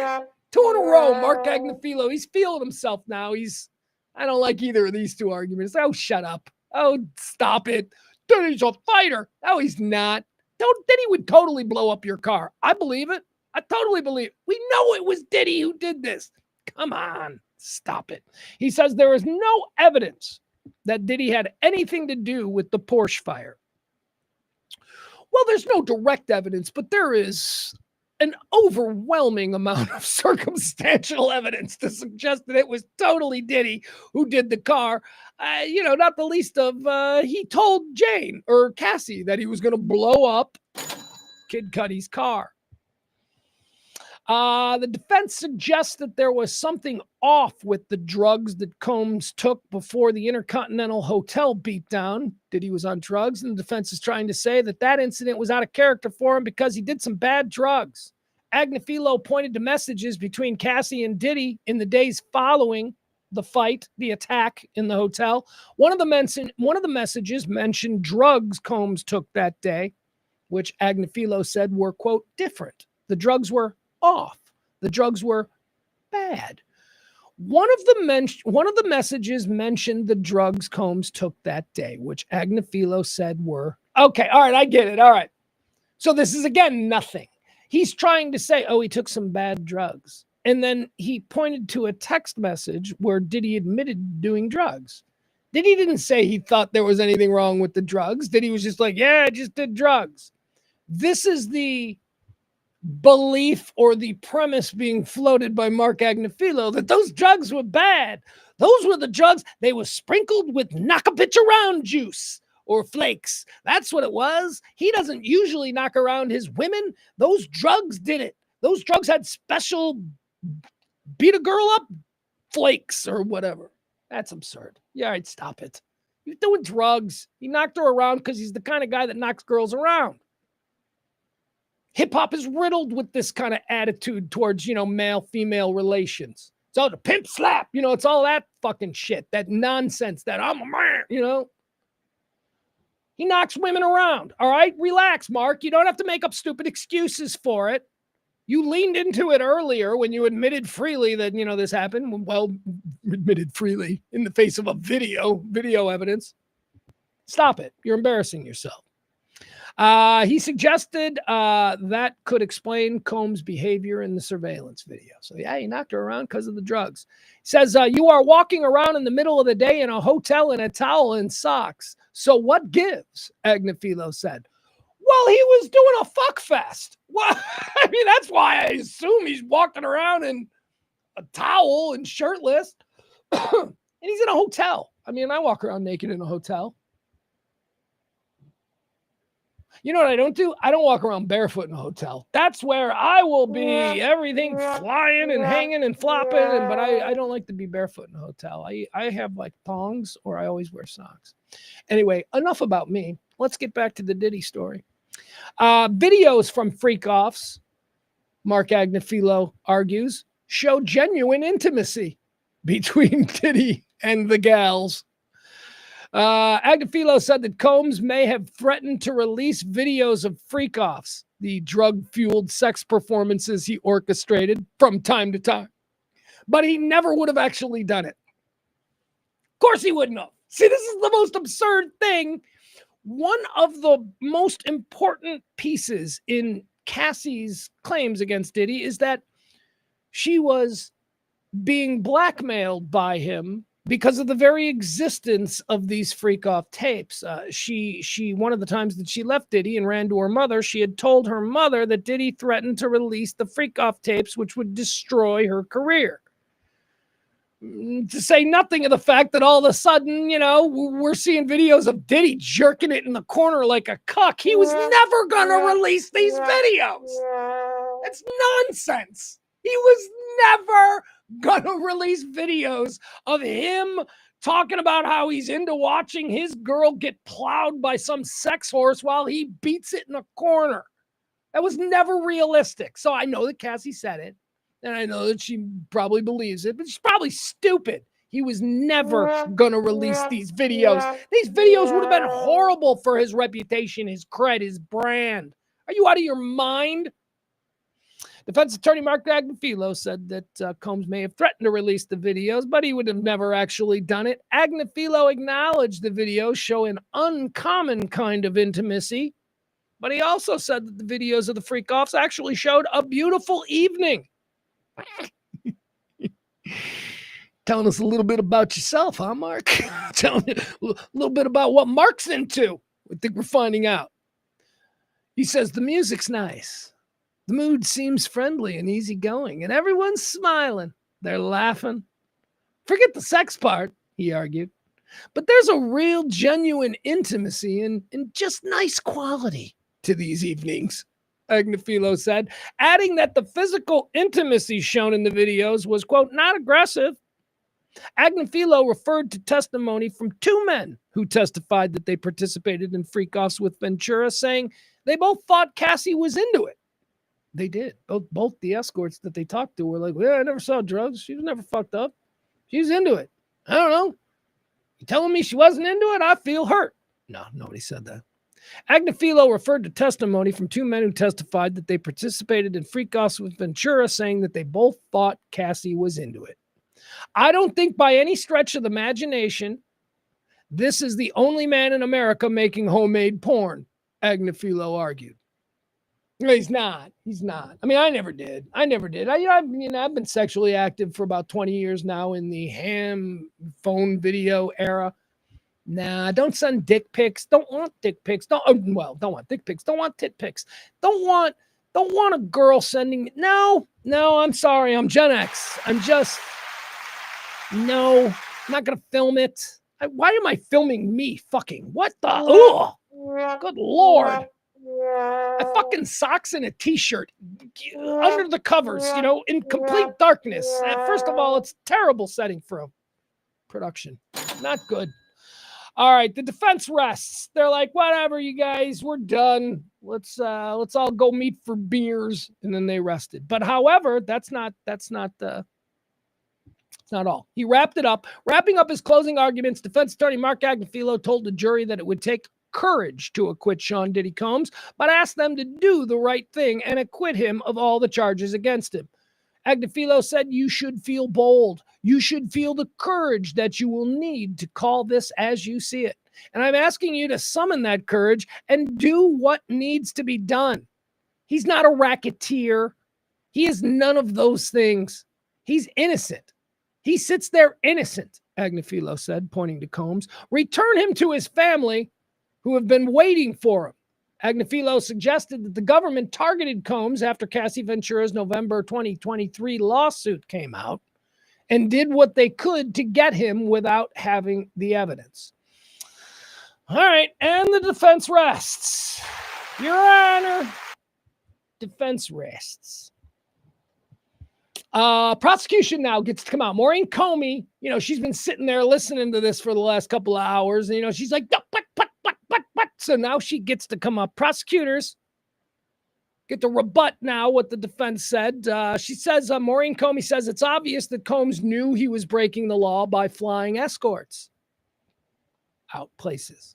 A: 2 in a row, Mark Agnifilo. He's feeling himself now. I don't like either of these two arguments. Oh, shut up. Oh, stop it. Diddy's a fighter. No, he's not. Diddy would totally blow up your car. I believe it. I totally believe it. We know it was Diddy who did this. Come on. Stop it. He says there is no evidence that Diddy had anything to do with the Porsche fire. Well, there's no direct evidence, but there is an overwhelming amount of circumstantial evidence to suggest that it was totally Diddy who did the car. Not the least of he told Jane or Cassie that he was going to blow up Kid Cudi's car. The defense suggests that there was something off with the drugs that Combs took before the Intercontinental Hotel beat down. Diddy was on drugs, and the defense is trying to say that incident was out of character for him because he did some bad drugs. Agnifilo pointed to messages between Cassie and Diddy in the days following the fight, the attack in the hotel. One of the messages mentioned drugs Combs took that day, which Agnifilo said were, quote, different. The drugs were off. The drugs were bad. One of the messages mentioned the drugs Combs took that day, which Agnifilo said were, okay, all right, I get it, all right. So this is, again, nothing. He's trying to say, he took some bad drugs. And then he pointed to a text message where Diddy admitted doing drugs. Diddy didn't say he thought there was anything wrong with the drugs. Diddy was just like, yeah, I just did drugs. This is the belief or the premise being floated by Mark Agnifilo that those drugs were bad. Those were the drugs. They were sprinkled with knock a bitch around juice or flakes. That's what it was. He doesn't usually knock around his women. Those drugs did it. Those drugs had special beat a girl up flakes or whatever. That's absurd. Yeah, all right, stop it. He's doing drugs. He knocked her around because he's the kind of guy that knocks girls around. Hip-hop is riddled with this kind of attitude towards, male-female relations. It's all the pimp slap, it's all that fucking shit, that nonsense, that I'm a man, He knocks women around, all right? Relax, Mark. You don't have to make up stupid excuses for it. You leaned into it earlier when you admitted freely that, this happened. Well, admitted freely in the face of a video evidence. Stop it. You're embarrassing yourself. He suggested that could explain Combs' behavior in the surveillance video. So, yeah, he knocked her around because of the drugs. He says, you are walking around in the middle of the day in a hotel in a towel and socks. So what gives? Agnifilo said. Well, he was doing a fuck fest. Well, that's why I assume he's walking around in a towel and shirtless. And he's in a hotel. I walk around naked in a hotel. You know what I don't do? I don't walk around barefoot in a hotel. That's where I will be everything flying and hanging and flopping. But I don't like to be barefoot in a hotel. I have like thongs or I always wear socks. Anyway, enough about me. Let's get back to the Diddy story. Videos from freak-offs, Mark Agnifilo argues, show genuine intimacy between Diddy and the gals. Agnifilo said that Combs may have threatened to release videos of freak-offs, the drug-fueled sex performances he orchestrated from time to time. But he never would have actually done it. Of course he wouldn't have. See, this is the most absurd thing. One of the most important pieces in Cassie's claims against Diddy is that she was being blackmailed by him because of the very existence of these freak-off tapes. She one of the times that she left Diddy and ran to her mother, she had told her mother that Diddy threatened to release the freak-off tapes, which would destroy her career. To say nothing of the fact that all of a sudden, we're seeing videos of Diddy jerking it in the corner like a cuck. He was never going to release these videos. That's nonsense. He was never going to release videos of him talking about how he's into watching his girl get plowed by some sex horse while he beats it in a corner. That was never realistic. So I know that Cassie said it, and I know that she probably believes it, but she's probably stupid. He was never going to release these videos. These videos would have been horrible for his reputation, his cred, his brand. Are you out of your mind? Defense attorney Mark Agnifilo said that Combs may have threatened to release the videos, but he would have never actually done it. Agnifilo acknowledged the videos show an uncommon kind of intimacy, but he also said that the videos of the freak-offs actually showed a beautiful evening. Telling us a little bit about yourself, huh, Mark? Telling you a little bit about what Mark's into. I think we're finding out. He says the music's nice. The mood seems friendly and easygoing, and everyone's smiling. They're laughing. Forget the sex part, he argued. But there's a real, genuine intimacy and just nice quality to these evenings, Agnifilo said, adding that the physical intimacy shown in the videos was, quote, not aggressive. Agnifilo referred to testimony from two men who testified that they participated in freak-offs with Ventura, saying they both thought Cassie was into it. They did. Both the escorts that they talked to were like, yeah, I never saw drugs. She was never fucked up. She was into it. I don't know. You telling me she wasn't into it? I feel hurt. No, nobody said that. Agnifilo referred to testimony from two men who testified that they participated in freak-offs with Ventura, saying that they both thought Cassie was into it. I don't think by any stretch of the imagination this is the only man in America making homemade porn, Agnifilo argued. No, he's not. He's not. I mean, I never did. I've been sexually active for about 20 years now in the ham phone video era. Nah, don't send dick pics. Don't want dick pics. Don't want dick pics. Don't want tit pics. Don't want a girl sending me. No, I'm sorry. I'm Gen X. I'm not going to film it. Why am I filming me fucking? What the? Ugh. Good Lord. I fucking socks and a t-shirt under the covers, in complete darkness. First of all, it's a terrible setting for a production. Not good. All right, the defense rests. They're like, whatever, you guys, we're done. Let's all go meet for beers, and then they rested. But however, that's not all. He wrapped it up. Wrapping up his closing arguments, defense attorney Mark Agnifilo told the jury that it would take courage to acquit Sean Diddy Combs, but asked them to do the right thing and acquit him of all the charges against him. Agnifilo said, you should feel bold. You should feel the courage that you will need to call this as you see it. And I'm asking you to summon that courage and do what needs to be done. He's not a racketeer. He is none of those things. He's innocent. He sits there innocent, Agnifilo said, pointing to Combs. Return him to his family, who have been waiting for him. Agnifilo suggested that the government targeted Combs after Cassie Ventura's November 2023 lawsuit came out and did what they could to get him without having the evidence. All right, and the defense rests. Your Honor, defense rests. Prosecution now gets to come out. Maureen Comey, she's been sitting there listening to this for the last couple of hours, and, she's like, what? So now she gets to come up. Prosecutors get to rebut now what the defense said. She says, Maureen Comey says it's obvious that Combs knew he was breaking the law by flying escorts out places.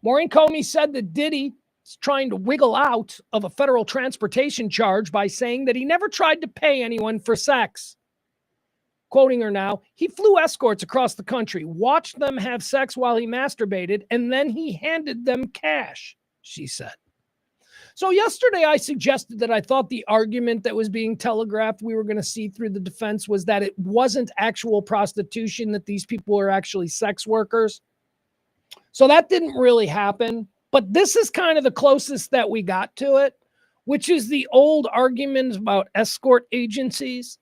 A: Maureen Comey said that Diddy is trying to wiggle out of a federal transportation charge by saying that he never tried to pay anyone for sex. Quoting her now, he flew escorts across the country, watched them have sex while he masturbated, and then he handed them cash, she said. So yesterday I suggested that I thought the argument that was being telegraphed we were going to see through the defense was that it wasn't actual prostitution, that these people are actually sex workers. So that didn't really happen. But this is kind of the closest that we got to it, which is the old argument about escort agencies.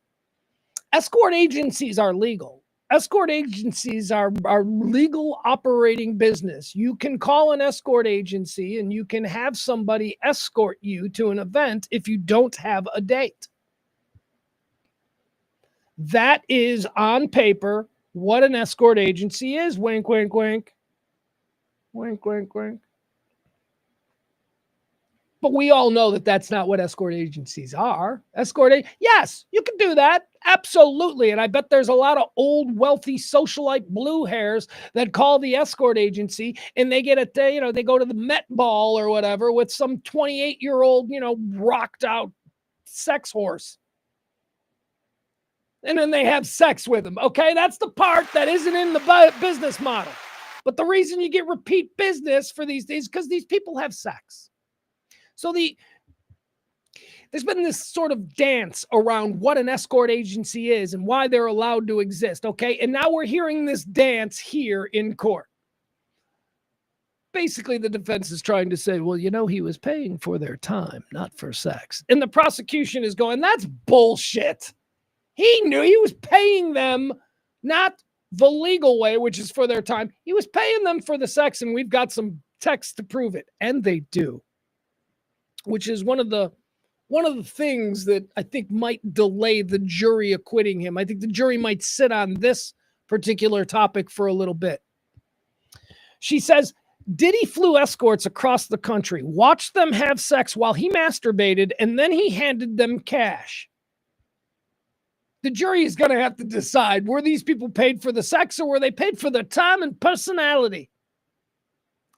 A: Escort agencies are legal. escort agencies are legal operating business. You can call an escort agency and you can have somebody escort you to an event if you don't have a date. That is on paper what an escort agency is. Wink, wink, wink. Wink, wink, wink. But we all know that that's not what escort agencies are. Yes, you can do that. Absolutely. And I bet there's a lot of old, wealthy socialite blue hairs that call the escort agency and they get they go to the Met Ball or whatever with some 28-year-old, rocked out sex horse. And then they have sex with him. Okay. That's the part that isn't in the business model. But the reason you get repeat business for these days is because these people have sex. So there's been this sort of dance around what an escort agency is and why they're allowed to exist, okay? And now we're hearing this dance here in court. Basically, the defense is trying to say, well, he was paying for their time, not for sex. And the prosecution is going, that's bullshit. He knew he was paying them, not the legal way, which is for their time. He was paying them for the sex, and we've got some text to prove it. And they do. Which is one of the things that I think might delay the jury acquitting him. I think the jury might sit on this particular topic for a little bit. She says, Diddy flew escorts across the country, watched them have sex while he masturbated, and then he handed them cash. The jury is going to have to decide, were these people paid for the sex or were they paid for their time and personality?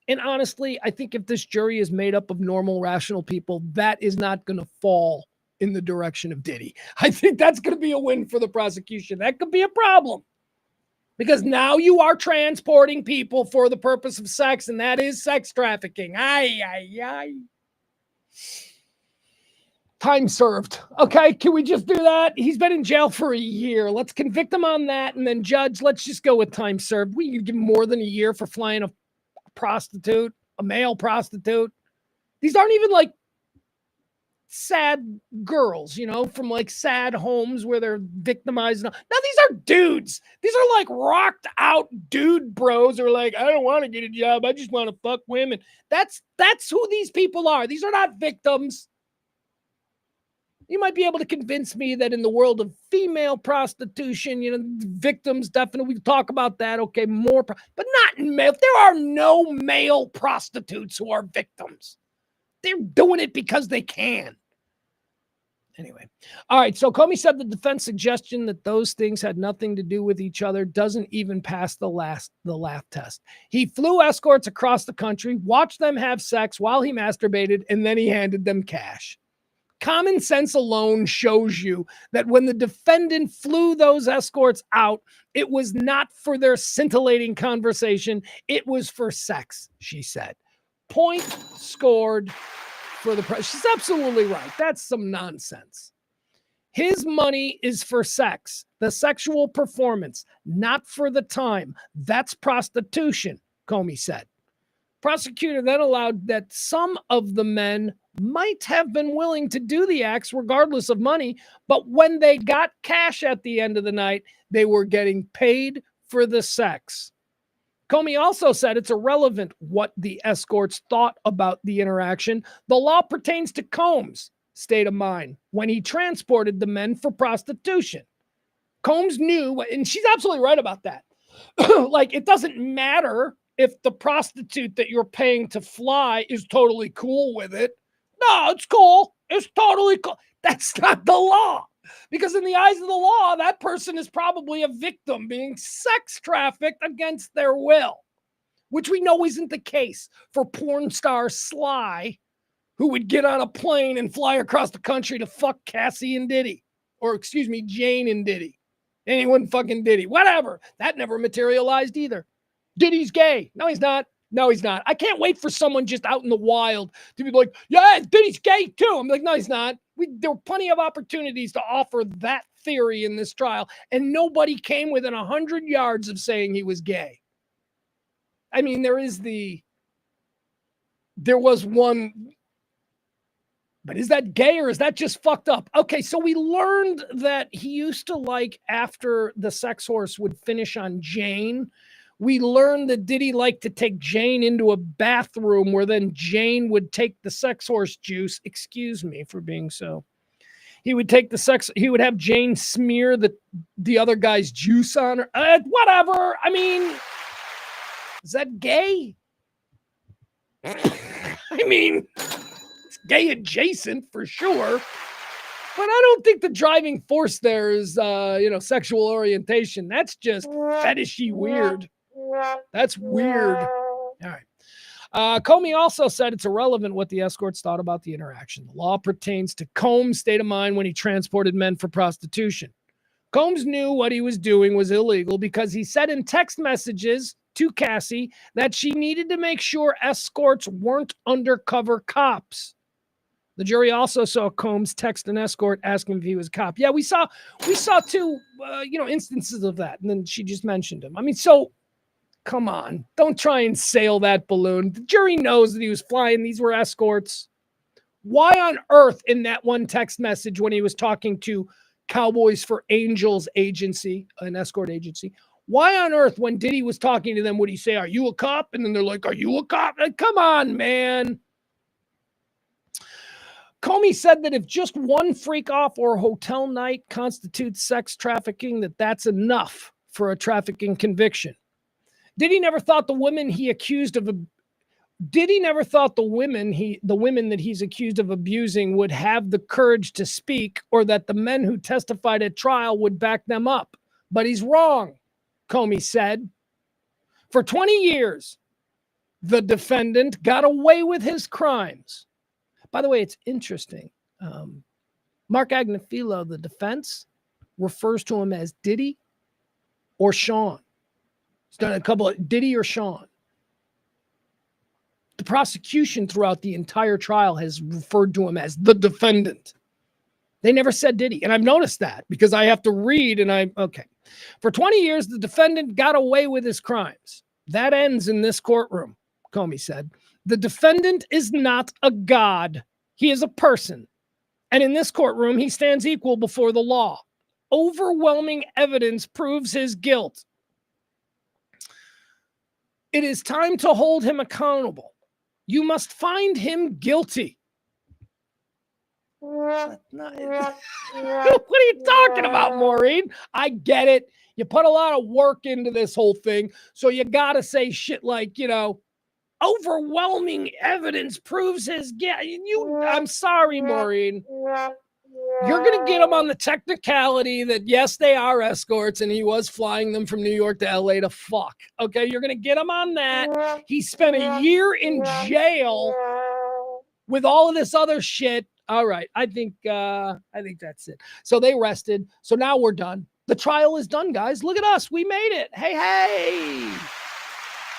A: And honestly, I think if this jury is made up of normal, rational people, that is not going to fall in the direction of Diddy. I think that's going to be a win for the prosecution. That could be a problem because now you are transporting people for the purpose of sex, and that is sex trafficking. Time served. Okay, can we just do that? He's been in jail for a year. Let's convict him on that, and then judge, let's just go with time served. We can give him more than a year for flying a prostitute, a male prostitute. These aren't even like sad girls, from like sad homes where they're victimized. Now these are dudes. These are like rocked out dude bros who are like, I don't want to get a job. I just want to fuck women. That's who these people are. These are not victims. You might be able to convince me that in the world of female prostitution, victims definitely, we talk about that. Okay, more, but not in male. There are no male prostitutes who are victims. They're doing it because they can. Anyway, all right. So Comey said the defense suggestion that those things had nothing to do with each other doesn't even pass the laugh test. He flew escorts across the country, watched them have sex while he masturbated, and then he handed them cash. Common sense alone shows you that when the defendant flew those escorts out, it was not for their scintillating conversation. It was for sex, she said. Point scored for the press. She's absolutely right. That's some nonsense. His money is for sex, the sexual performance, not for the time. That's prostitution, Comey said. Prosecutor then allowed that some of the men might have been willing to do the acts regardless of money, but when they got cash at the end of the night, they were getting paid for the sex. Comey also said it's irrelevant what the escorts thought about the interaction. The law pertains to Combs' state of mind when he transported the men for prostitution. Combs knew, and she's absolutely right about that. Like, it doesn't matter if the prostitute that you're paying to fly is totally cool with it. No, it's cool. It's totally cool. That's not the law. Because in the eyes of the law, that person is probably a victim being sex trafficked against their will, which we know isn't the case for porn star Sly, who would get on a plane and fly across the country to fuck Cassie and Diddy, or excuse me, Jane and Diddy. Anyone fucking Diddy, whatever. That never materialized either. Diddy's gay. No, he's not. No, he's not. I can't wait for someone just out in the wild to be like, yeah, Diddy's gay too. I'm like, no, he's not. There were plenty of opportunities to offer that theory in this trial, and nobody came within 100 yards of saying he was gay. I mean, there was one But is that gay or is that just fucked up? Okay, so we learned that he used to like after the sex horse would finish on Jane. We learned that Diddy liked to take Jane into a bathroom where then Jane would take the sex horse juice. Excuse me for being so. He would take the sex, he would have Jane smear the other guy's juice on her. Whatever. I mean, is that gay? I mean, it's gay adjacent for sure. But I don't think the driving force there is, sexual orientation. That's just fetishy weird. That's weird. All right. Comey also said it's irrelevant what the escorts thought about the interaction. The law pertains to Combs' state of mind when he transported men for prostitution. Combs knew what he was doing was illegal because he said in text messages to Cassie that she needed to make sure escorts weren't undercover cops. The jury also saw Combs text an escort asking if he was a cop. Yeah, we saw two, instances of that, and then she just mentioned him. I mean, so come on, don't try and sail that balloon. The jury knows that he was flying. These were escorts. Why on earth in that one text message when he was talking to Cowboys for Angels agency, an escort agency, why on earth when Diddy was talking to them would he say, "Are you a cop?" And then they're like, "Are you a cop?" Like, come on, man. Comey said that if just one freak off or hotel night constitutes sex trafficking, that's enough for a trafficking conviction. Diddy never thought the women he accused of the women that he's accused of abusing would have the courage to speak, or that the men who testified at trial would back them up. But he's wrong, Comey said. For 20 years, the defendant got away with his crimes. By the way, it's interesting. Mark Agnifilo, the defense, refers to him as Diddy or Sean. He's done a couple of Diddy or Sean. The prosecution throughout the entire trial has referred to him as the defendant. They never said Diddy. And I've noticed that because I have to read okay. For 20 years, the defendant got away with his crimes. That ends in this courtroom, Comey said. The defendant is not a god. He is a person. And in this courtroom, he stands equal before the law. Overwhelming evidence proves his guilt. It is time to hold him accountable. You must find him guilty. What are you talking about, Maureen? I get it. You put a lot of work into this whole thing, so you got to say shit like, overwhelming evidence proves his guilt. I'm sorry, Maureen. You're going to get him on the technicality that, yes, they are escorts, and he was flying them from New York to LA to fuck. Okay, you're going to get him on that. He spent a year in jail with all of this other shit. All right, I think that's it. So they rested. So now we're done. The trial is done, guys. Look at us. We made it. Hey.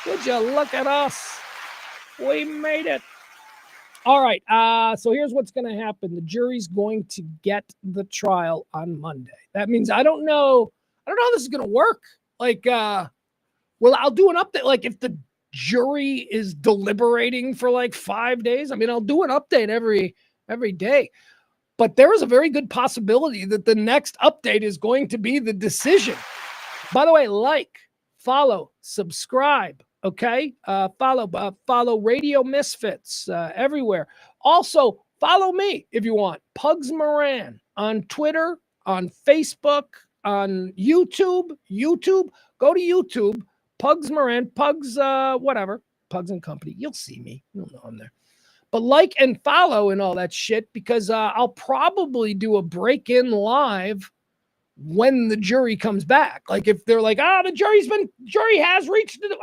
A: Would you look at us? We made it. All right. So here's what's going to happen. The jury's going to get the trial on Monday. That means I don't know how this is going to work. I'll do an update. Like if the jury is deliberating for 5 days, I'll do an update every day. But there is a very good possibility that the next update is going to be the decision. By the way, follow, subscribe. Okay. Follow Radio Misfits everywhere. Also, follow me if you want. Pugs Moran on Twitter, on Facebook, on YouTube. Go to YouTube. Pugs Moran, Pugs, whatever. Pugs and Company. You'll see me. You'll know I'm there. But and follow and all that shit because I'll probably do a break-in live when the jury comes back. If they're like, the jury has reached it.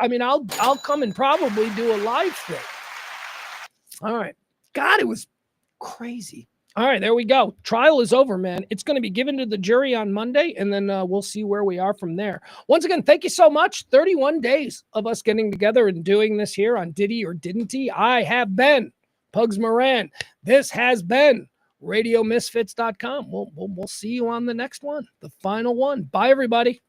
A: I'll come and probably do a live thing. All right. God, it was crazy. All right, there we go. Trial is over, man. It's going to be given to the jury on Monday, and then we'll see where we are from there. Once again, thank you so much. 31 days of us getting together and doing this here on Diddy or Didn't He. I have been Pugs Moran. This has been RadioMisfits.com. We'll see you on the next one, the final one. Bye, everybody.